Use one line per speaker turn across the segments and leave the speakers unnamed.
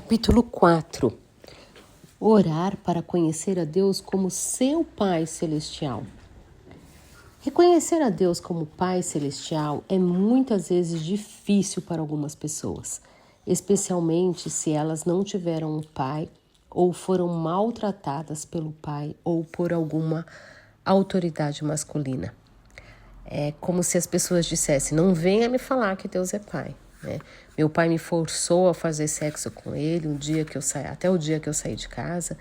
Capítulo 4. Orar para conhecer a Deus como seu Pai Celestial. Reconhecer a Deus como Pai Celestial é muitas vezes difícil para algumas pessoas, especialmente se elas não tiveram um pai ou foram maltratadas pelo pai ou por alguma autoridade masculina. É como se as pessoas dissessem: não venha me falar que Deus é pai. Meu pai me forçou a fazer sexo com ele até o dia que eu saí de casa,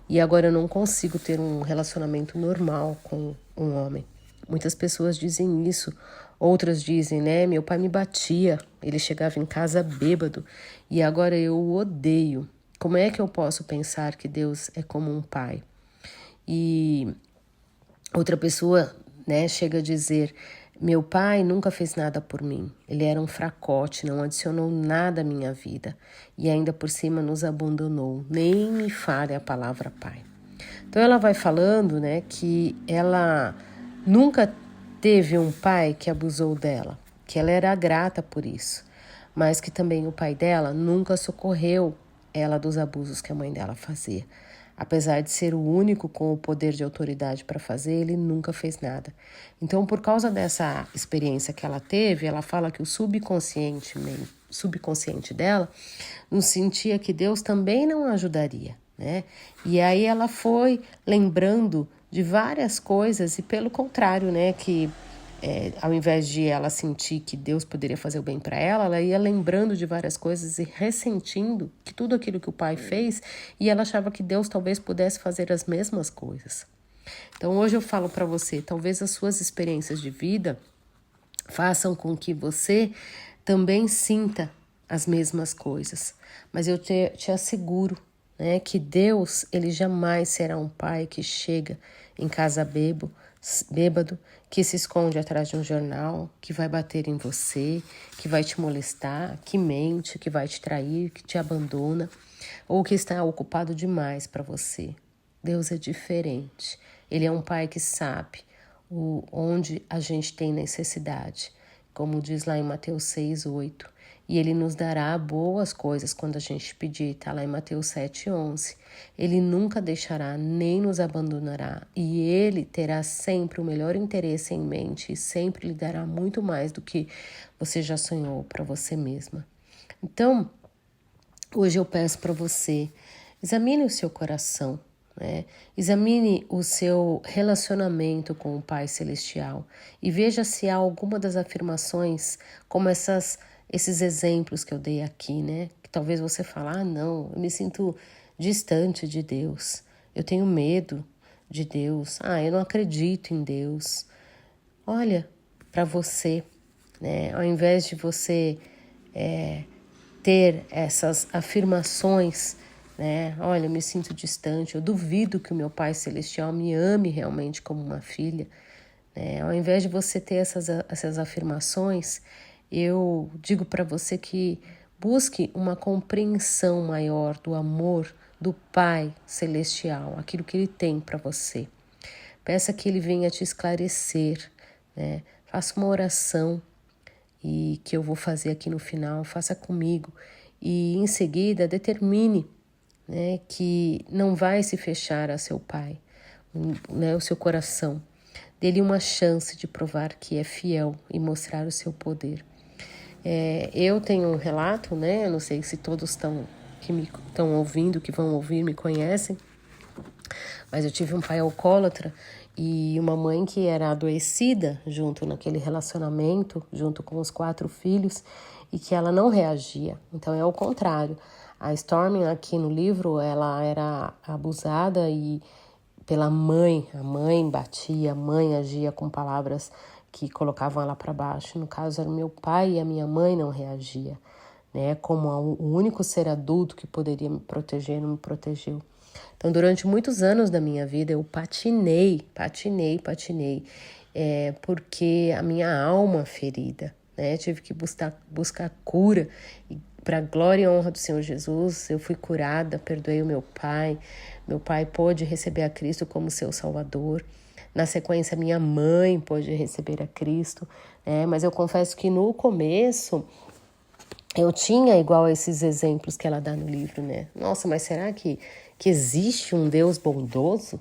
e agora eu não consigo ter um relacionamento normal com um homem. Muitas pessoas dizem isso, outras dizem, meu pai me batia, ele chegava em casa bêbado e agora eu o odeio. Como é que eu posso pensar que Deus é como um pai? E outra pessoa, chega a dizer: meu pai nunca fez nada por mim. Ele era um fracote, não adicionou nada à minha vida. E ainda por cima nos abandonou. Nem me fale a palavra pai. Então ela vai falando, que ela nunca teve um pai que abusou dela. Que ela era grata por isso. Mas que também o pai dela nunca socorreu ela dos abusos que a mãe dela fazia. Apesar de ser o único com o poder de autoridade para fazer, ele nunca fez nada. Então, por causa dessa experiência que ela teve, ela fala que o subconsciente dela não sentia que Deus também não ajudaria, E aí ela foi lembrando de várias coisas e, pelo contrário, que ao invés de ela sentir que Deus poderia fazer o bem para ela ia lembrando de várias coisas e ressentindo que tudo aquilo que o pai fez, e ela achava que Deus talvez pudesse fazer as mesmas coisas. Então hoje eu falo para você, talvez as suas experiências de vida façam com que você também sinta as mesmas coisas, mas eu te asseguro que Deus, ele jamais será um pai que chega em casa bêbado, que se esconde atrás de um jornal, que vai bater em você, que vai te molestar, que mente, que vai te trair, que te abandona, ou que está ocupado demais para você. Deus é diferente. Ele é um pai que sabe onde a gente tem necessidade, como diz lá em Mateus 6:8. E ele nos dará boas coisas quando a gente pedir, está lá em Mateus 7:11. Ele nunca deixará nem nos abandonará, e ele terá sempre o melhor interesse em mente e sempre lhe dará muito mais do que você já sonhou para você mesma. Então, hoje eu peço para você, examine o seu coração, examine o seu relacionamento com o Pai Celestial e veja se há alguma das afirmações, como esses exemplos que eu dei aqui, que talvez você fale: não, eu me sinto distante de Deus, eu tenho medo de Deus, eu não acredito em Deus. Olha para você, ao invés de você ter essas afirmações, olha, eu me sinto distante, eu duvido que o meu Pai Celestial me ame realmente como uma filha, ao invés de você ter essas afirmações, eu digo para você que busque uma compreensão maior do amor do Pai Celestial, aquilo que Ele tem para você. Peça que Ele venha te esclarecer, Faça uma oração e que eu vou fazer aqui no final, faça comigo e em seguida determine, que não vai se fechar a seu Pai, o seu coração. Dê-lhe uma chance de provar que é fiel e mostrar o seu poder. Eu tenho um relato, eu não sei se todos que me estão ouvindo, que vão ouvir, me conhecem, mas eu tive um pai alcoólatra e uma mãe que era adoecida junto naquele relacionamento, junto com os 4 filhos, e que ela não reagia. Então é o contrário. A Stormy aqui no livro, ela era abusada pela mãe. A mãe batia, a mãe agia com palavras que colocavam ela para baixo. No caso, era o meu pai e a minha mãe não reagia, como o único ser adulto que poderia me proteger, não me protegeu. Então, durante muitos anos da minha vida, eu patinei, porque a minha alma ferida, tive que buscar cura, e para a glória e honra do Senhor Jesus, eu fui curada, perdoei o meu pai pôde receber a Cristo como seu Salvador. Na sequência, minha mãe pôde receber a Cristo, mas eu confesso que no começo eu tinha igual a esses exemplos que ela dá no livro, né? Nossa, mas será que existe um Deus bondoso?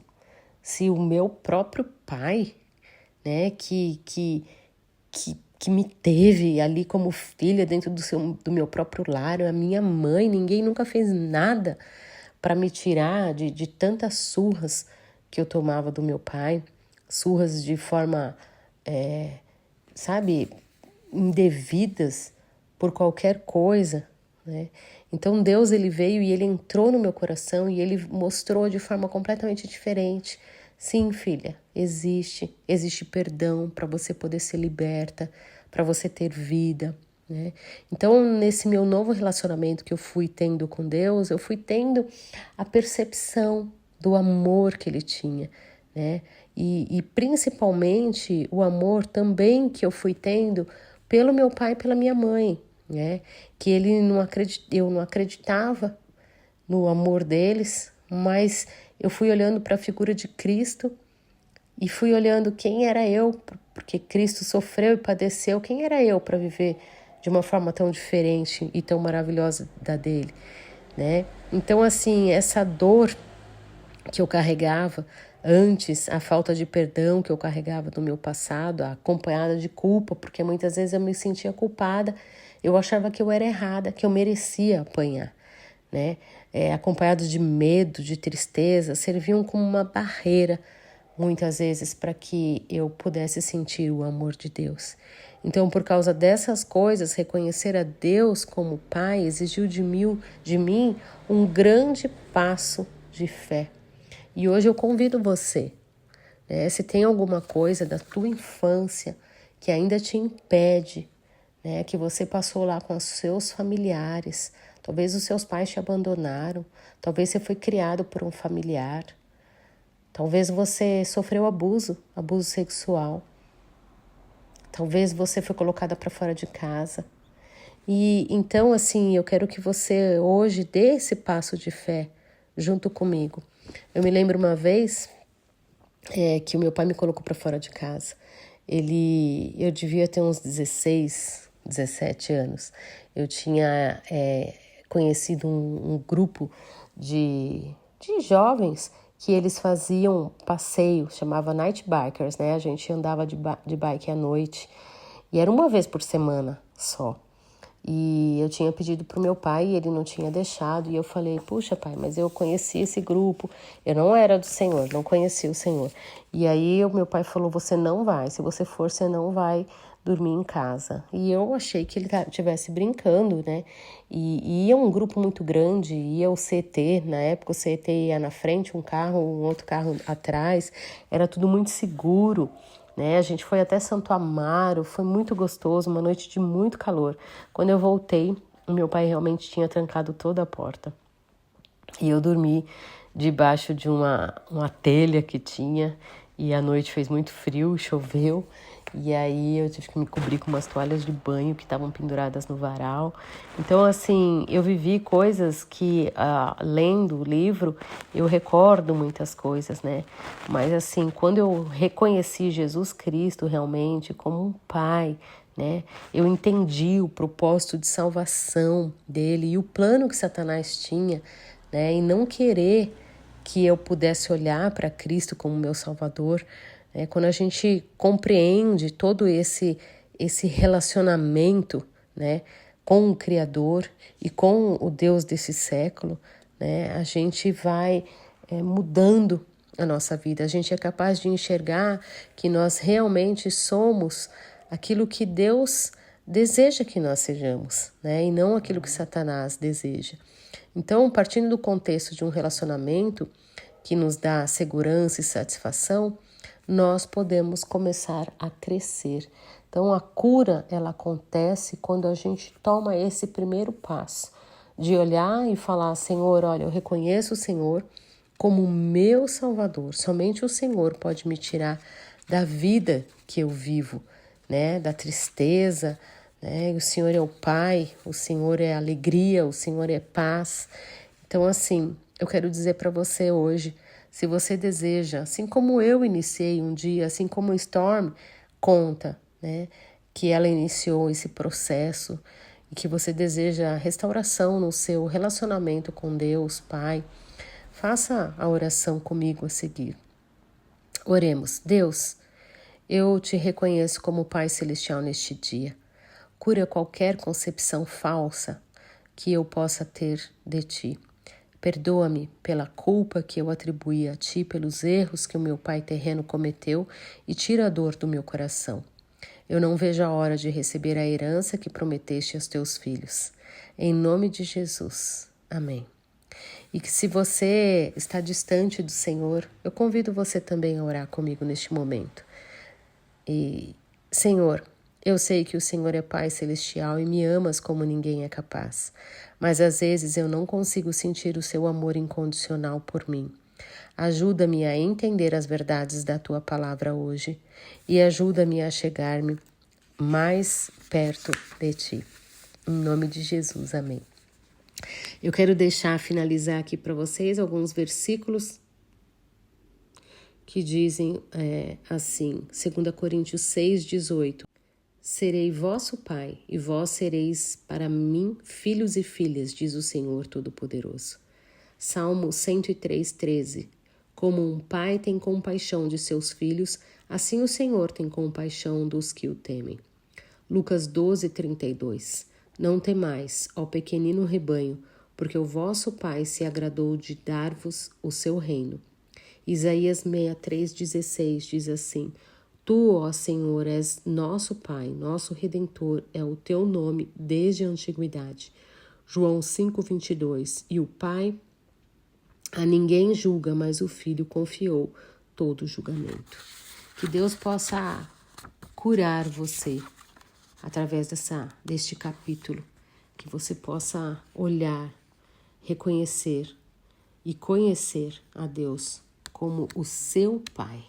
Se o meu próprio pai, né, que me teve ali como filha dentro do meu próprio lar, a minha mãe, ninguém nunca fez nada para me tirar de tantas surras que eu tomava do meu pai, surras de forma, sabe, indevidas por qualquer coisa, né? Então Deus, ele veio e ele entrou no meu coração e ele mostrou de forma completamente diferente. Sim, filha, existe perdão para você poder ser liberta, para você ter vida, né? Então, nesse meu novo relacionamento que eu fui tendo com Deus, eu fui tendo a percepção do amor que ele tinha, né? E principalmente o amor também que eu fui tendo pelo meu pai e pela minha mãe, né? Que eu não acreditava no amor deles, mas eu fui olhando para a figura de Cristo e fui olhando quem era eu, porque Cristo sofreu e padeceu, quem era eu para viver de uma forma tão diferente e tão maravilhosa da dele, né? Então, assim, essa dor que eu carregava antes, a falta de perdão que eu carregava no meu passado, acompanhada de culpa, porque muitas vezes eu me sentia culpada, eu achava que eu era errada, que eu merecia apanhar, né? Acompanhado de medo, de tristeza, serviam como uma barreira, muitas vezes, para que eu pudesse sentir o amor de Deus. Então, por causa dessas coisas, reconhecer a Deus como Pai exigiu de mim um grande passo de fé. E hoje eu convido você, né, se tem alguma coisa da tua infância que ainda te impede, né, que você passou lá com os seus familiares, talvez os seus pais te abandonaram, talvez você foi criado por um familiar, talvez você sofreu abuso sexual, talvez você foi colocada para fora de casa. E então, assim, eu quero que você hoje dê esse passo de fé junto comigo. Eu me lembro uma vez que o meu pai me colocou para fora de casa. Eu devia ter uns 16, 17 anos. Eu tinha conhecido um grupo de jovens que eles faziam passeio, chamava Night Bikers, né? A gente andava de bike à noite e era uma vez por semana só. E eu tinha pedido para o meu pai e ele não tinha deixado. E eu falei, puxa pai, mas eu conheci esse grupo, eu não era do Senhor, não conhecia o Senhor. E aí o meu pai falou, você não vai, se você for, você não vai dormir em casa. E eu achei que ele estivesse brincando, né? E ia um grupo muito grande, ia o CT, na época o CT ia na frente, um outro carro atrás, era tudo muito seguro, né? A gente foi até Santo Amaro, foi muito gostoso, uma noite de muito calor. Quando eu voltei, o meu pai realmente tinha trancado toda a porta. E eu dormi debaixo de uma telha que tinha, e a noite fez muito frio, choveu, e aí eu tive que me cobrir com umas toalhas de banho que estavam penduradas no varal. Então, assim, eu vivi coisas que, lendo o livro, eu recordo muitas coisas, né? Mas, assim, quando eu reconheci Jesus Cristo realmente como um pai, né? Eu entendi o propósito de salvação dele e o plano que Satanás tinha, né? E não querer que eu pudesse olhar para Cristo como meu Salvador, né? Quando a gente compreende todo esse relacionamento, né, com o Criador e com o Deus desse século, né, a gente vai mudando a nossa vida. A gente é capaz de enxergar que nós realmente somos aquilo que Deus deseja que nós sejamos, né, e não aquilo que Satanás deseja. Então, partindo do contexto de um relacionamento que nos dá segurança e satisfação, nós podemos começar a crescer. Então, a cura, ela acontece quando a gente toma esse primeiro passo, de olhar e falar, Senhor, olha, eu reconheço o Senhor como meu Salvador. Somente o Senhor pode me tirar da vida que eu vivo, né? Da tristeza, né? O Senhor é o Pai, o Senhor é alegria, o Senhor é paz. Então, assim, eu quero dizer para você hoje, se você deseja, assim como eu iniciei um dia, assim como o Storm conta, né, que ela iniciou esse processo, e que você deseja restauração no seu relacionamento com Deus, Pai, faça a oração comigo a seguir. Oremos. Deus, eu te reconheço como Pai Celestial neste dia. Cura qualquer concepção falsa que eu possa ter de Ti. Perdoa-me pela culpa que eu atribuí a Ti, pelos erros que o meu pai terreno cometeu e tira a dor do meu coração. Eu não vejo a hora de receber a herança que prometeste aos Teus filhos. Em nome de Jesus. Amém. E que se você está distante do Senhor, eu convido você também a orar comigo neste momento. E, Senhor, eu sei que o Senhor é Pai Celestial e me amas como ninguém é capaz, mas às vezes eu não consigo sentir o seu amor incondicional por mim. Ajuda-me a entender as verdades da Tua palavra hoje e ajuda-me a chegar-me mais perto de Ti. Em nome de Jesus, amém. Eu quero finalizar aqui para vocês alguns versículos que dizem assim, 2 Coríntios 6:18. Serei vosso pai, e vós sereis para mim filhos e filhas, diz o Senhor Todo-Poderoso. Salmo 103:13. Como um pai tem compaixão de seus filhos, assim o Senhor tem compaixão dos que o temem. Lucas 12:32. Não temais, ó pequenino rebanho, porque o vosso Pai se agradou de dar-vos o seu reino. Isaías 63:16 diz assim: Tu, ó Senhor, és nosso Pai, nosso Redentor, é o teu nome desde a antiguidade. João 5:22. E o Pai a ninguém julga, mas o Filho confiou todo o julgamento. Que Deus possa curar você através deste capítulo, que você possa olhar, reconhecer e conhecer a Deus como o seu Pai.